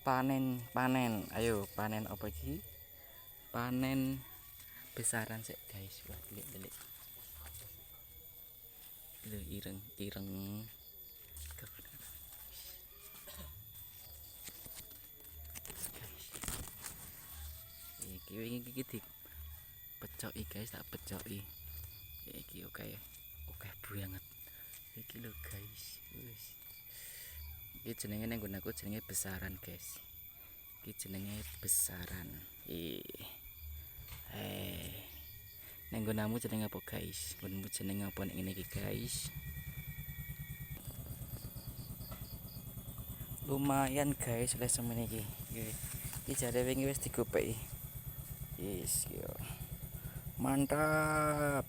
panen. Ayo panen apa iki? Panen besaran sih guys. Wah, delik-delik. Lho ireng-ireng. Iki di pecoki guys, tak pecoki. Iki oke banget. Iki lho guys. Wis. Iki jenenge nang nggonku jenenge besaran guys. Iki jenenge besaran. Nang nggonmu jenenge apa guys? Nggonmu jenenge apa nek ngene iki guys? Lumayan guys les semene iki. Iki jare wingi wis digopeki. Yes, yo. Mantap.